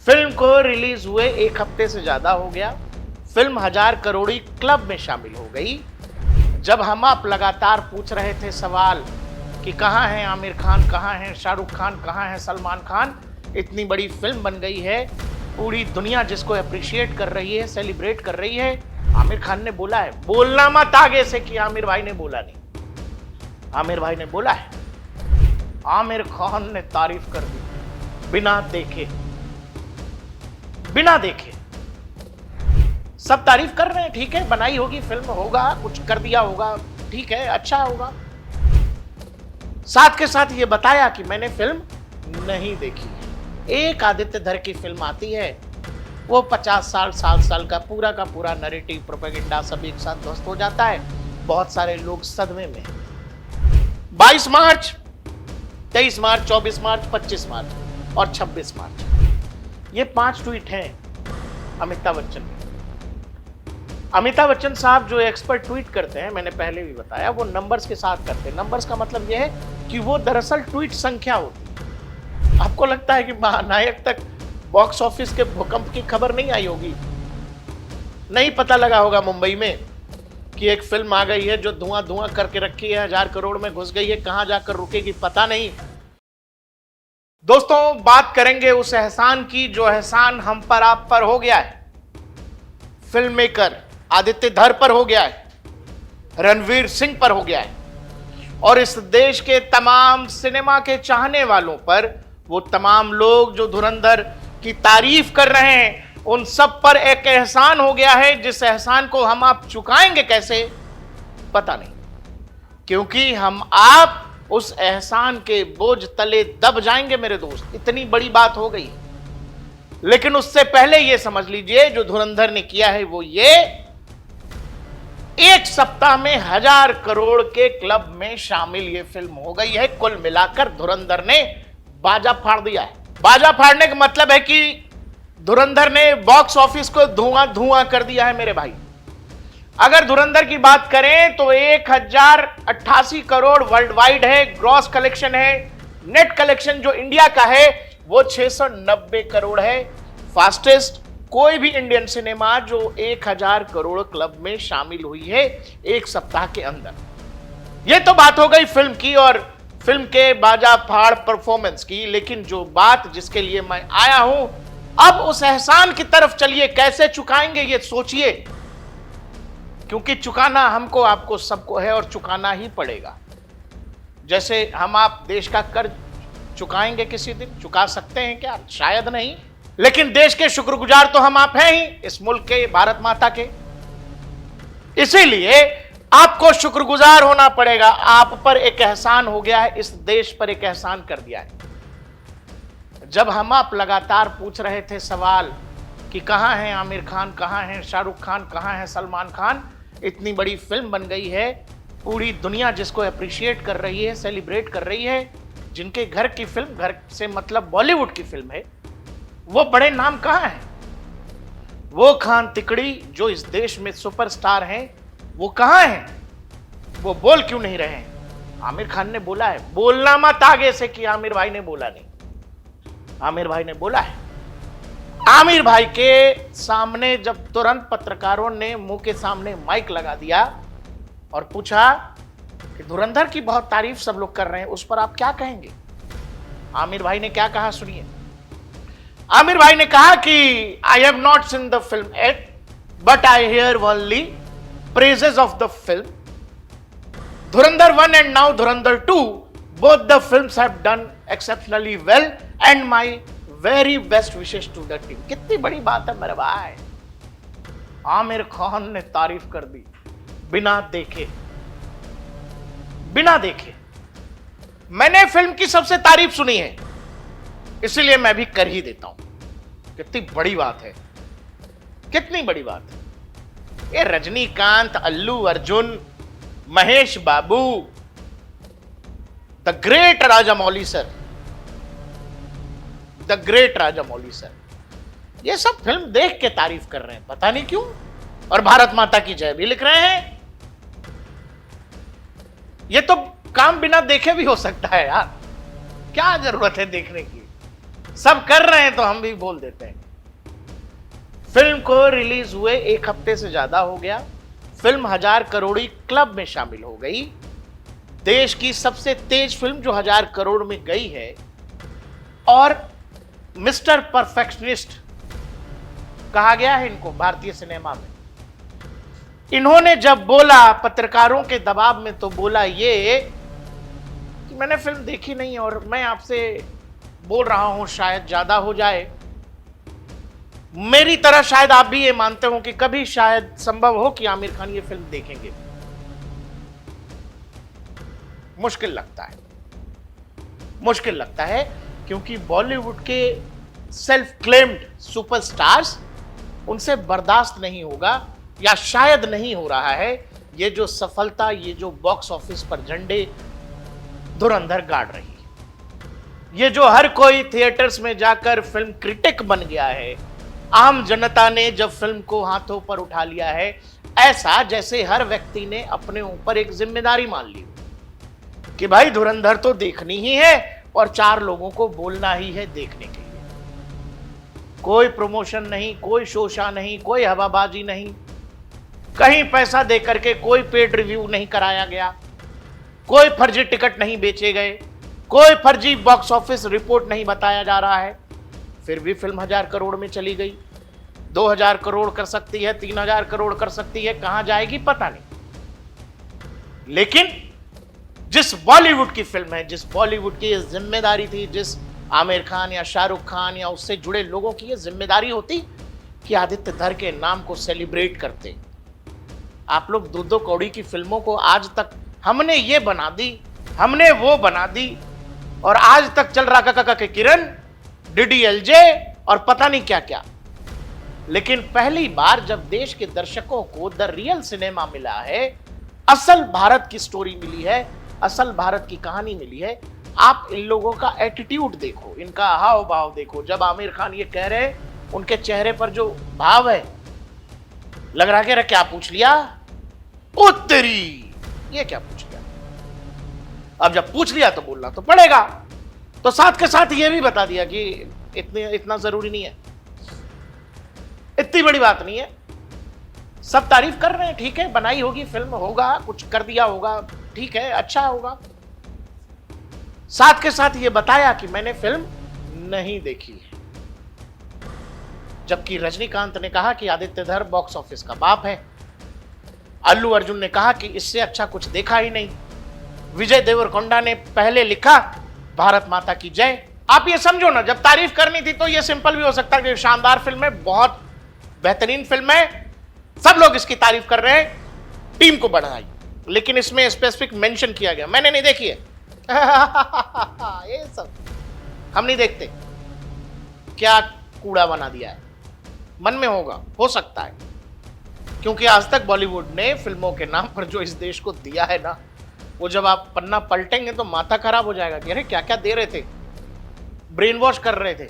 Film को release हुए एक हफ्ते से ज्यादा हो गया। फिल्म 1000 करोड़ी क्लब में शामिल हो गई। जब हम आप लगातार पूछ रहे थे सवाल कि कहां है आमिर खान, कहां है शाहरुख खान, कहां है सलमान खान, इतनी बड़ी फिल्म बन गई है, पूरी दुनिया जिसको अप्रिशिएट कर रही है, सेलिब्रेट कर रही है। आमिर खान ने बोला है, बोलना मत आगे से कि आमिर भाई ने बोला नहीं। आमिर भाई ने बोला है, आमिर खान ने तारीफ कर दी बिना देखे। बिना देखे सब तारीफ कर रहे हैं, ठीक है, बनाई होगी फिल्म, होगा कुछ कर दिया होगा, ठीक है, अच्छा होगा। साथ के साथ ये बताया कि मैंने फिल्म नहीं देखी है। एक आदित्य धर की फिल्म आती है, वो 50 साल 60 साल का पूरा नैरेटिव प्रोपेगेंडा सब एक साथ ध्वस्त हो जाता है। बहुत सारे लोग सदमे में। 22 मार्च, 23 मार्च, 24 मार्च, 25 मार्च और 26 मार्च, ये 5 ट्वीट हैं अमिताभ बच्चन के। अमिताभ बच्चन साहब जो एक्सपर्ट ट्वीट करते हैं, मैंने पहले भी बताया, वो नंबर्स के साथ करते हैं। नंबर्स का मतलब यह है कि वो दरअसल ट्वीट संख्या होती है। आपको लगता है कि महानायक तक बॉक्स ऑफिस के भूकंप की खबर नहीं आई होगी? नहीं पता लगा होगा मुंबई में कि एक फिल्म आ गई है जो धुआं करके रखी है, 1000 करोड़ में घुस गई है, कहां जाकर रुकेगी पता नहीं। दोस्तों, बात करेंगे उस एहसान की जो एहसान हम पर आप पर हो गया है। फिल्म मेकर आदित्य धर पर हो गया है, रणवीर सिंह पर हो गया है, और इस देश के तमाम सिनेमा के चाहने वालों पर, वो तमाम लोग जो धुरंधर की तारीफ कर रहे हैं, उन सब पर एक एहसान हो गया है, जिस एहसान को हम आप चुकाएंगे कैसे पता नहीं, क्योंकि हम आप उस एहसान के बोझ तले दब जाएंगे मेरे दोस्त। इतनी बड़ी बात हो गई। लेकिन उससे पहले यह समझ लीजिए, जो धुरंधर ने किया है वो ये, एक सप्ताह में 1000 करोड़ के क्लब में शामिल ये फिल्म हो गई है। कुल मिलाकर धुरंधर ने बाजा फाड़ दिया है। बाजा फाड़ने का मतलब है कि धुरंधर ने बॉक्स ऑफिस को धुआं कर दिया है मेरे भाई। अगर धुरंधर की बात करें तो 1088 करोड़ वर्ल्ड वाइड है, ग्रॉस कलेक्शन है। नेट कलेक्शन जो इंडिया का है वो 690 करोड़ है। फास्टेस्ट कोई भी इंडियन सिनेमा जो 1000 करोड़ क्लब में शामिल हुई है एक सप्ताह के अंदर। यह तो बात हो गई फिल्म की और फिल्म के बाजा फाड़ परफॉर्मेंस की। लेकिन जो बात जिसके लिए मैं आया हूं, अब उस एहसान की तरफ चलिए। कैसे चुकाएंगे ये सोचिए, क्योंकि चुकाना हमको आपको सबको है और चुकाना ही पड़ेगा। जैसे हम आप देश का कर्ज चुकाएंगे किसी दिन, चुका सकते हैं क्या? शायद नहीं, लेकिन देश के शुक्रगुजार तो हम आप हैं ही, इस मुल्क के, भारत माता के। इसीलिए आपको शुक्रगुजार होना पड़ेगा। आप पर एक एहसान हो गया है, इस देश पर एक एहसान कर दिया है। जब हम आप लगातार पूछ रहे थे सवाल कि कहां है आमिर खान, कहां है शाहरुख खान, कहां है सलमान खान, इतनी बड़ी फिल्म बन गई है, पूरी दुनिया जिसको अप्रिशिएट कर रही है, सेलिब्रेट कर रही है, जिनके घर की फिल्म, घर से मतलब बॉलीवुड की फिल्म है, वो बड़े नाम कहां हैं? वो खान तिकड़ी जो इस देश में सुपरस्टार हैं, वो कहां हैं? वो बोल क्यों नहीं रहे हैं? आमिर खान ने बोला है, बोलना मत आगे से कि आमिर भाई ने बोला नहीं। आमिर भाई ने बोला है। आमिर भाई के सामने जब तुरंत पत्रकारों ने मुंह के सामने माइक लगा दिया और पूछा कि धुरंधर की बहुत तारीफ सब लोग कर रहे हैं, उस पर आप क्या कहेंगे? आमिर भाई ने क्या कहा सुनिए। आमिर भाई ने कहा कि I have not seen the film at, but I hear only praises of the film. Dhurandhar 1 and now Dhurandhar 2, both the films have done exceptionally well and my very best wishes to the team। कितनी बड़ी बात है मेरे भाई। आमिर खान ने तारीफ कर दी बिना देखे। बिना देखे मैंने फिल्म की सबसे तारीफ सुनी है, इसलिए मैं भी कर ही देता हूं। कितनी बड़ी बात है, कितनी बड़ी बात है। ये Rajinikanth, Allu Arjun, Mahesh Babu, the great Rajamouli sir, the great Rajamouli sir, ये सब फिल्म देख के तारीफ कर रहे हैं, पता नहीं क्यों, और भारत माता की जय भी लिख रहे हैं। ये तो काम बिना देखे भी हो सकता है यार, क्या जरूरत है देखने की? सब कर रहे हैं तो हम भी बोल देते हैं। फिल्म को रिलीज हुए 1 हफ्ते से ज्यादा हो गया। फिल्म 1000 करोड़ी क्लब में शामिल हो गई। देश की सबसे तेज फिल्म जो 1000 करोड़ में गई है। और मिस्टर परफेक्शनिस्ट कहा गया है इनको भारतीय सिनेमा में। इन्होंने जब बोला पत्रकारों के दबाव में, तो बोला ये कि मैंने फिल्म देखी नहीं और मैं आपसे बोल रहा हूं शायद ज्यादा हो जाए। मेरी तरह शायद आप भी ये मानते हो कि कभी शायद संभव हो कि आमिर खान ये फिल्म देखेंगे। मुश्किल लगता है, मुश्किल लगता है, क्योंकि बॉलीवुड के सेल्फ क्लेम्ड सुपरस्टार्स, उनसे बर्दाश्त नहीं होगा या शायद नहीं हो रहा है ये जो सफलता, ये जो बॉक्स ऑफिस पर झंडे धुरंधर गाड़ रही है। ये जो हर कोई थिएटर्स में जाकर फिल्म क्रिटिक बन गया है। आम जनता ने जब फिल्म को हाथों पर उठा लिया है, ऐसा जैसे हर व्यक्ति ने अपने ऊपर एक जिम्मेदारी मान ली कि भाई धुरंधर तो देखनी ही है और 4 लोगों को बोलना ही है देखने के लिए। कोई प्रमोशन नहीं, कोई शोशा नहीं, कोई हवाबाजी नहीं, कहीं पैसा देकर के कोई पेड रिव्यू नहीं कराया गया, कोई फर्जी टिकट नहीं बेचे गए, कोई फर्जी बॉक्स ऑफिस रिपोर्ट नहीं बताया जा रहा है। फिर भी फिल्म 1000 करोड़ में चली गई। 2000 करोड़ कर सकती है, 3000 करोड़ कर सकती है, कहां जाएगी पता नहीं। लेकिन जिस बॉलीवुड की फिल्म है, जिस बॉलीवुड की जिम्मेदारी थी, जिस आमिर खान या शाहरुख खान या उससे जुड़े लोगों की यह जिम्मेदारी होती कि आदित्य धर के नाम को सेलिब्रेट करते। आप लोग 2-2 कौड़ी की फिल्मों को आज तक हमने ये बना दी, हमने वो बना दी, और आज तक चल रहा काका के किरण, डीडीएलजे और पता नहीं क्या क्या। लेकिन पहली बार जब देश के दर्शकों को द रियल सिनेमा मिला है, असल भारत की स्टोरी मिली है, असल भारत की कहानी मिली है। आप इन लोगों का एटीट्यूड देखो, इनका हाव भाव देखो। जब आमिर खान ये कह रहे हैं, उनके चेहरे पर जो भाव है, लग रहा है क्या पूछ लिया, उत्तरी ये क्या पूछ लिया। अब जब पूछ लिया तो बोलना तो पड़ेगा। तो साथ के साथ ये भी बता दिया कि इतना जरूरी नहीं है, इतनी बड़ी बात नहीं है। सब तारीफ कर रहे हैं, ठीक है, बनाई होगी फिल्म, होगा कुछ कर दिया होगा, ठीक है, अच्छा होगा। साथ के साथ ये बताया कि मैंने फिल्म नहीं देखी है। जबकि रजनीकांत ने कहा कि आदित्य धर बॉक्स ऑफिस का बाप है। अल्लू अर्जुन ने कहा कि इससे अच्छा कुछ देखा ही नहीं। विजय देवरकोंडा ने पहले लिखा भारत माता की जय। आप ये समझो ना, जब तारीफ करनी थी तो ये सिंपल भी हो सकता है कि शानदार फिल्म है, बहुत बेहतरीन फिल्म है, सब लोग इसकी तारीफ कर रहे हैं, टीम को बढ़ाई। लेकिन इसमें स्पेसिफिक मेंशन किया गया, मैंने नहीं देखी है। ये सब हम नहीं देखते। क्या कूड़ा बना दिया है, मन में होगा, हो सकता है, क्योंकि आज तक बॉलीवुड ने फिल्मों के नाम पर जो इस देश को दिया है ना, वो जब आप पन्ना पलटेंगे तो माथा खराब हो जाएगा कि अरे क्या क्या दे रहे थे, ब्रेन वॉश कर रहे थे।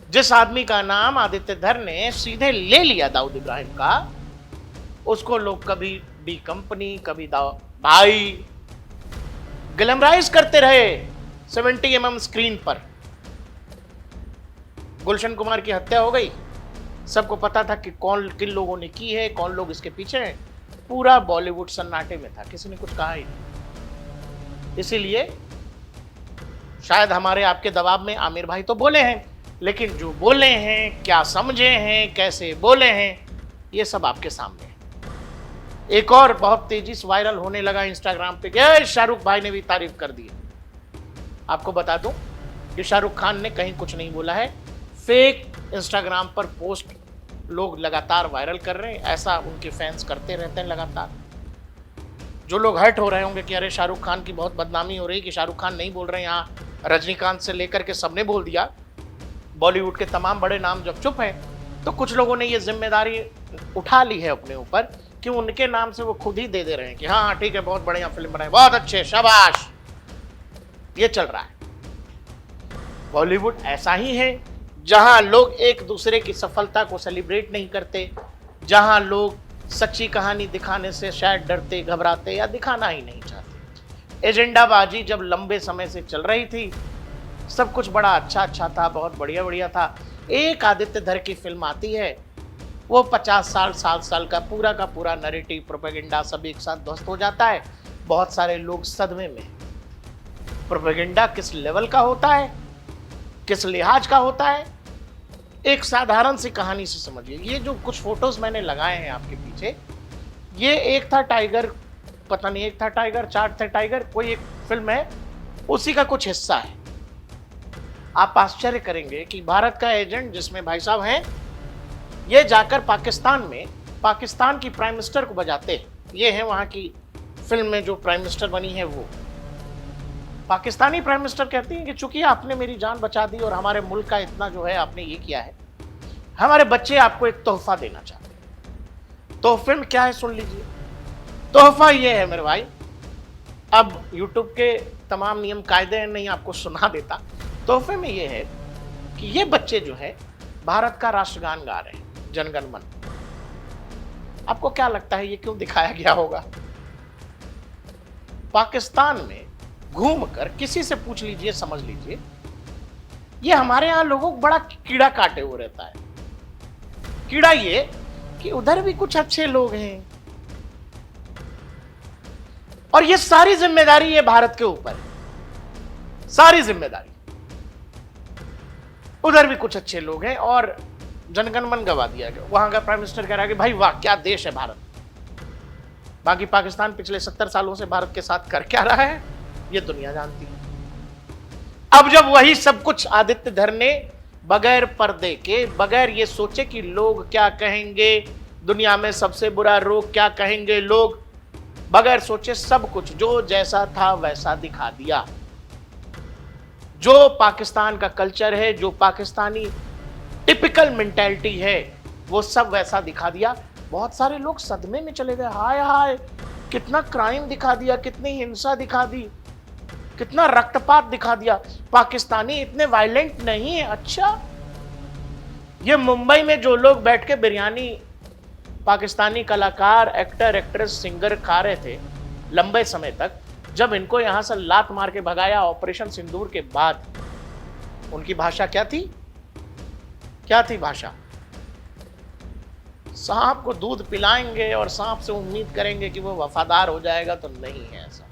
जिस आदमी का नाम आदित्य धर ने सीधे ले लिया दाऊद इब्राहिम का, उसको लोग कभी डी कंपनी, कभी भाई ग्लैमराइज करते रहे 70 mm स्क्रीन पर। गुलशन कुमार की हत्या हो गई, सबको पता था कि कौन किन लोगों ने की है, कौन लोग इसके पीछे हैं। पूरा बॉलीवुड सन्नाटे में था, किसी ने कुछ कहा ही नहीं। इसीलिए शायद हमारे आपके दबाव में आमिर भाई तो बोले हैं, लेकिन जो बोले हैं, क्या समझे हैं, कैसे बोले हैं, ये सब आपके सामने है। एक और बहुत तेजी से वायरल होने लगा इंस्टाग्राम पे कि शाहरुख भाई ने भी तारीफ कर दी। आपको बता दूं कि शाहरुख खान ने कहीं कुछ नहीं बोला है। फेक इंस्टाग्राम पर पोस्ट लोग लगातार वायरल कर रहे हैं, ऐसा उनके फैंस करते रहते हैं लगातार। जो लोग हर्ट हो रहे होंगे कि अरे शाहरुख खान की बहुत बदनामी हो रही है, कि शाहरुख खान नहीं बोल रहे हैं, यहाँ रजनीकांत से लेकर के सबने बोल दिया, बॉलीवुड के तमाम बड़े नाम जब चुप हैं, तो कुछ लोगों ने ये जिम्मेदारी उठा ली है अपने ऊपर कि उनके नाम से वो खुद ही दे रहे हैं कि हाँ हाँ ठीक है, बहुत बढ़िया फिल्म बनाई, बहुत अच्छे, शाबाश। ये चल रहा है। बॉलीवुड ऐसा ही है, जहां लोग एक दूसरे की सफलता को सेलिब्रेट नहीं करते, जहां लोग सच्ची कहानी दिखाने से शायद डरते, घबराते या दिखाना ही नहीं चाहते। एजेंडाबाजी जब लंबे समय से चल रही थी, सब कुछ बड़ा अच्छा अच्छा था, बहुत बढ़िया बढ़िया था। एक आदित्य धर की फिल्म आती है, वो 50 साल 60 साल का पूरा नैरेटिव प्रोपेगेंडा सब एक साथ ध्वस्त हो जाता है। बहुत सारे लोग सदमे में। प्रोपेगेंडा किस लेवल का होता है, किस लिहाज का होता है, एक साधारण सी कहानी से समझिए। ये जो कुछ फोटोज मैंने लगाए हैं आपके पीछे, ये एक था टाइगर, पता नहीं एक था टाइगर, चार थे टाइगर, कोई एक फिल्म है, उसी का कुछ हिस्सा है। आप आश्चर्य करेंगे कि भारत का एजेंट जिसमें भाई साहब हैं, ये जाकर पाकिस्तान में पाकिस्तान की प्राइम मिनिस्टर को बजाते हैं। ये है वहां की फिल्म में जो प्राइम मिनिस्टर बनी है, वो पाकिस्तानी प्राइम मिनिस्टर कहती हैं कि चूंकि आपने मेरी जान बचा दी और हमारे मुल्क का इतना जो है आपने ये किया है, हमारे बच्चे आपको एक तोहफा देना चाहते हैं। तो फिल्म क्या है सुन लीजिए। तोहफा ये है मेरे भाई, अब यूट्यूब के तमाम नियम कायदे नहीं आपको सुना देता। तोहफे में ये है कि ये बच्चे जो है भारत का राष्ट्रगान गा रहे हैं, जनगण मन। आपको क्या लगता है ये क्यों दिखाया गया होगा? पाकिस्तान में घूमकर किसी से पूछ लीजिए, समझ लीजिए, ये हमारे यहां लोगों को बड़ा कीड़ा काटे हुए रहता है। कीड़ा ये कि उधर भी कुछ अच्छे लोग हैं, और ये सारी जिम्मेदारी ये भारत के ऊपर है, सारी जिम्मेदारी। उधर भी कुछ अच्छे लोग हैं और जनगण मन गवा दिया गया। वहां का प्राइम मिनिस्टर कह रहा है कि भाई वाह क्या देश है भारत। बाकी पाकिस्तान पिछले 70 सालों से भारत के साथ कर क्या रहा है ये दुनिया जानती है। अब जब वही सब कुछ आदित्य धर ने बगैर पर्दे के, बगैर ये सोचे कि लोग क्या कहेंगे, दुनिया में सबसे बुरा रोग क्या कहेंगे लोग, बगैर सोचे सब कुछ जो जैसा था वैसा दिखा दिया। जो पाकिस्तान का कल्चर है, जो पाकिस्तानी टिपिकल मेंटालिटी है, वो सब वैसा दिखा दिया। बहुत सारे लोग सदमे में चले गए, हाय हाय कितना क्राइम दिखा दिया, कितनी हिंसा दिखा दी, कितना रक्तपात दिखा दिया। पाकिस्तानी इतने वायलेंट नहीं है। अच्छा, ये मुंबई में जो लोग बैठ के बिरयानी पाकिस्तानी कलाकार, एक्टर, एक्ट्रेस, सिंगर खा रहे थे लंबे समय तक, जब इनको यहां से लात मार के भगाया ऑपरेशन सिंदूर के बाद, उनकी भाषा क्या थी? क्या थी भाषा? सांप को दूध पिलाएंगे और सांप से उम्मीद करेंगे कि वो वफादार हो जाएगा, तो नहीं है ऐसा।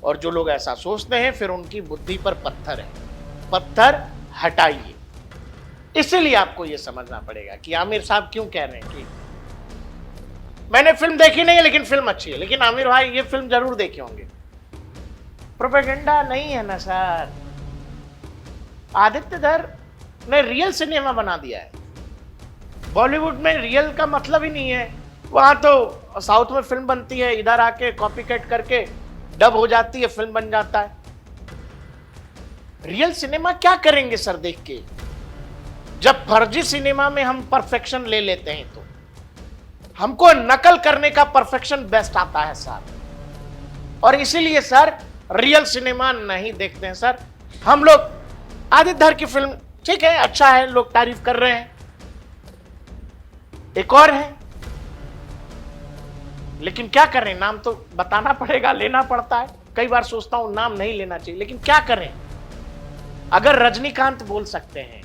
और जो लोग ऐसा सोचते हैं फिर उनकी बुद्धि पर पत्थर है, पत्थर हटाइए। इसीलिए आपको यह समझना पड़ेगा कि आमिर साहब क्यों कह रहे हैं कि मैंने फिल्म देखी नहीं है लेकिन फिल्म अच्छी है। लेकिन आमिर भाई ये फिल्म जरूर देखे होंगे। प्रोपेगेंडा नहीं है ना सर। आदित्य धर ने रियल सिनेमा बना दिया है। बॉलीवुड में रियल का मतलब ही नहीं है। वहां तो साउथ में फिल्म बनती है, इधर आके कॉपी कट करके डब हो जाती है, फिल्म बन जाता है। रियल सिनेमा क्या करेंगे सर देख के? जब फर्जी सिनेमा में हम परफेक्शन ले लेते हैं तो हमको नकल करने का परफेक्शन बेस्ट आता है सर। और इसीलिए सर रियल सिनेमा नहीं देखते हैं सर हम लोग। आदित्य धर की फिल्म ठीक है, अच्छा है, लोग तारीफ कर रहे हैं। एक और है, लेकिन क्या करें, नाम तो बताना पड़ेगा, लेना पड़ता है। कई बार सोचता हूं नाम नहीं लेना चाहिए, लेकिन क्या करें। अगर रजनीकांत बोल सकते हैं,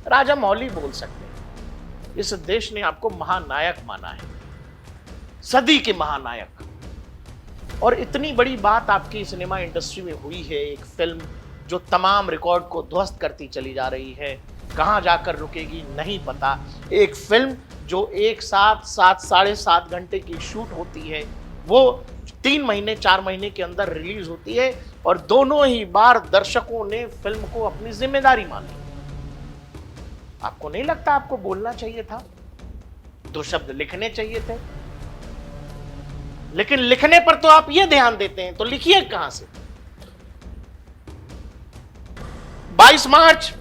राजा मौली बोल सकते हैं, इस देश ने आपको महानायक माना है, सदी के महानायक। और इतनी बड़ी बात आपकी सिनेमा इंडस्ट्री में हुई है, एक फिल्म जो तमाम रिकॉर्ड को ध्वस्त करती चली जा रही है, कहां जाकर रुकेगी नहीं पता। एक फिल्म जो एक साथ 7-7.5 घंटे की शूट होती है, वो 3 महीने 4 महीने के अंदर रिलीज होती है, और दोनों ही बार दर्शकों ने फिल्म को अपनी जिम्मेदारी मान ली। आपको नहीं लगता आपको बोलना चाहिए था, 2 शब्द लिखने चाहिए थे? लेकिन लिखने पर तो आप ये ध्यान देते हैं, तो लिखिए कहां से? 22 मार्च,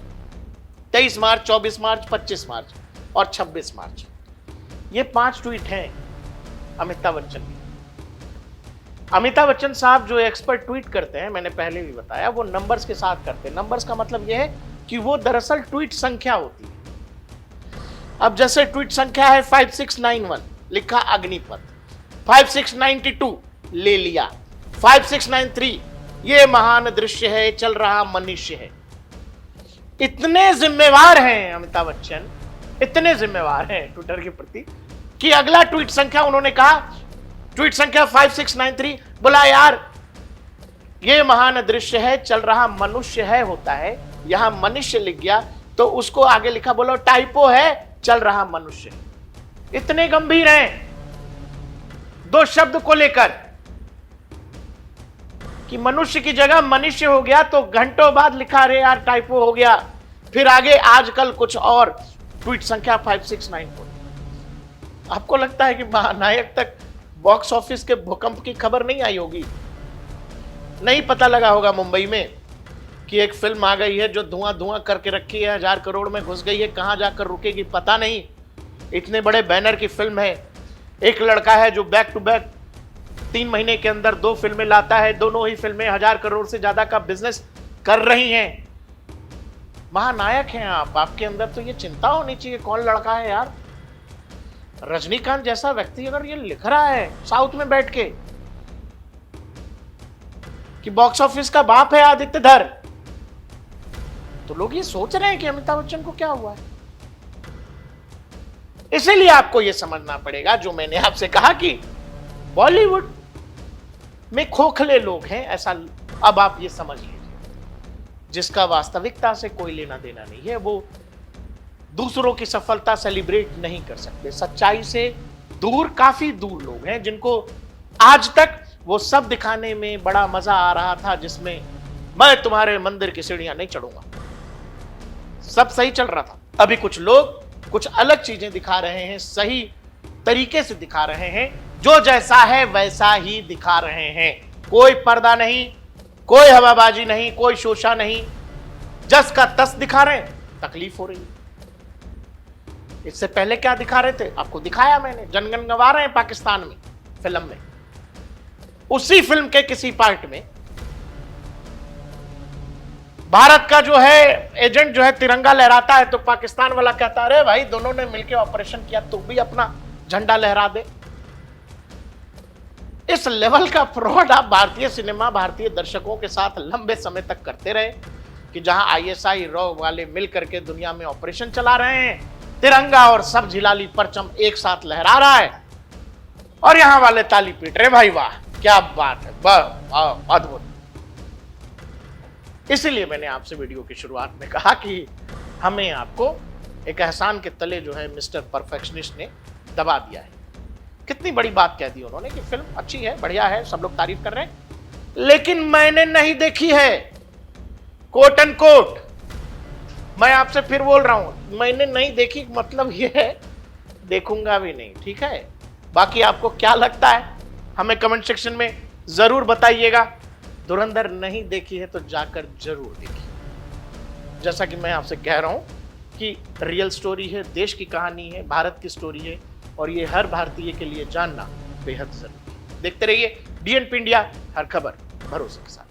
23 मार्च, 24 मार्च, 25 मार्च और 26 मार्च, ये 5 ट्वीट हैं अमिताभ बच्चन के। अमिताभ बच्चन साहब जो एक्सपर्ट ट्वीट करते हैं, मैंने पहले भी बताया, वो नंबर्स के साथ करते हैं। नंबर्स का मतलब यह है कि वो दरअसल ट्वीट संख्या होती है। अब जैसे ट्वीट संख्या है 5691, लिखा अग्निपथ, 5692 ले लिया, 5693 ये महान दृश्य है, चल रहा मनुष्य है। इतने जिम्मेवार हैं अमिताभ बच्चन, इतने जिम्मेवार हैं ट्विटर के प्रति कि अगला ट्वीट संख्या उन्होंने कहा, ट्वीट संख्या 5693, बोला यार ये महान दृश्य है, चल रहा मनुष्य है होता है, यहां मनुष्य लिख गया तो उसको आगे लिखा, बोलो टाइपो है, चल रहा मनुष्य। इतने गंभीर हैं दो शब्द को लेकर कि मनुष्य की जगह मनुष्य हो गया तो घंटों बाद लिखा, रे यार टाइपो हो गया। फिर आगे आजकल कुछ और, ट्वीट संख्या 5694। आपको लगता है कि महानायक तक बॉक्स ऑफिस के भूकंप की खबर नहीं आई होगी? नहीं पता लगा होगा मुंबई में कि एक फिल्म आ गई है जो धुआं धुआं करके रखी है, 1000 करोड़ में घुस गई है, कहां जाकर रुकेगी पता नहीं। इतने बड़े बैनर की फिल्म है। एक लड़का है जो बैक टू बैक 3 महीने के अंदर 2 फिल्में लाता है, दोनों ही फिल्में 1000 करोड़ से ज्यादा का बिजनेस कर रही हैं। महानायक हैं आप, आपके अंदर तो ये चिंता होनी चाहिए कौन लड़का है यार। रजनीकांत जैसा व्यक्ति अगर ये लिख रहा है साउथ में बैठ के कि बॉक्स ऑफिस का बाप है आदित्य धर, तो लोग ये सोच रहे हैं कि अमिताभ बच्चन को क्या हुआ है। इसीलिए आपको यह समझना पड़ेगा जो मैंने आपसे कहा कि बॉलीवुड में खोखले लोग हैं, ऐसा अब आप ये समझ लीजिए। जिसका वास्तविकता से कोई लेना देना नहीं है, वो दूसरों की सफलता सेलिब्रेट नहीं कर सकते। सच्चाई से दूर, काफी दूर लोग हैं जिनको आज तक वो सब दिखाने में बड़ा मजा आ रहा था जिसमें मैं तुम्हारे मंदिर की सीढ़ियां नहीं चढ़ूंगा, सब सही चल रहा था। अभी कुछ लोग कुछ अलग चीजें दिखा रहे हैं, सही तरीके से दिखा रहे हैं, जो जैसा है वैसा ही दिखा रहे हैं। कोई पर्दा नहीं, कोई हवाबाजी नहीं, कोई शोशा नहीं, जस का तस दिखा रहे हैं। तकलीफ हो रही है। इससे पहले क्या दिखा रहे थे आपको दिखाया मैंने, जनगण गवा रहे हैं पाकिस्तान में फिल्म में। उसी फिल्म के किसी पार्ट में भारत का जो है एजेंट जो है तिरंगा लहराता है तो पाकिस्तान वाला कहता है, अरे भाई दोनों ने मिलकर ऑपरेशन किया, तू भी अपना झंडा लहरा दे। इस लेवल का फ्रॉड आप भारतीय सिनेमा, भारतीय दर्शकों के साथ लंबे समय तक करते रहे कि जहां आईएसआई रॉ वाले मिलकर के दुनिया में ऑपरेशन चला रहे हैं, तिरंगा और सब झिलाली परचम एक साथ लहरा रहा है और यहां वाले ताली पीट रहे, भाई वाह क्या बात है, अद्भुत। इसीलिए मैंने आपसे वीडियो की शुरुआत में कहा कि हमें आपको एक एहसान के तले जो है मिस्टर परफेक्शनिस्ट ने दबा दिया है। कितनी बड़ी बात कह दी उन्होंने कि फिल्म अच्छी है, बढ़िया है, सब लोग तारीफ कर रहे हैं, लेकिन मैंने नहीं देखी है, कोट एंड कोट। मैं आपसे फिर बोल रहा हूं, मैंने नहीं देखी मतलब ये है देखूंगा भी नहीं, ठीक है। बाकी आपको क्या लगता है हमें कमेंट सेक्शन में जरूर बताइएगा। धुरंधर नहीं देखी है तो जाकर जरूर देखिए। जैसा कि मैं आपसे कह रहा हूं कि रियल स्टोरी है, देश की कहानी है, भारत की स्टोरी है और ये हर भारतीय के लिए जानना बेहद जरूरी है। देखते रहिए DNP इंडिया, हर खबर भरोसे के साथ।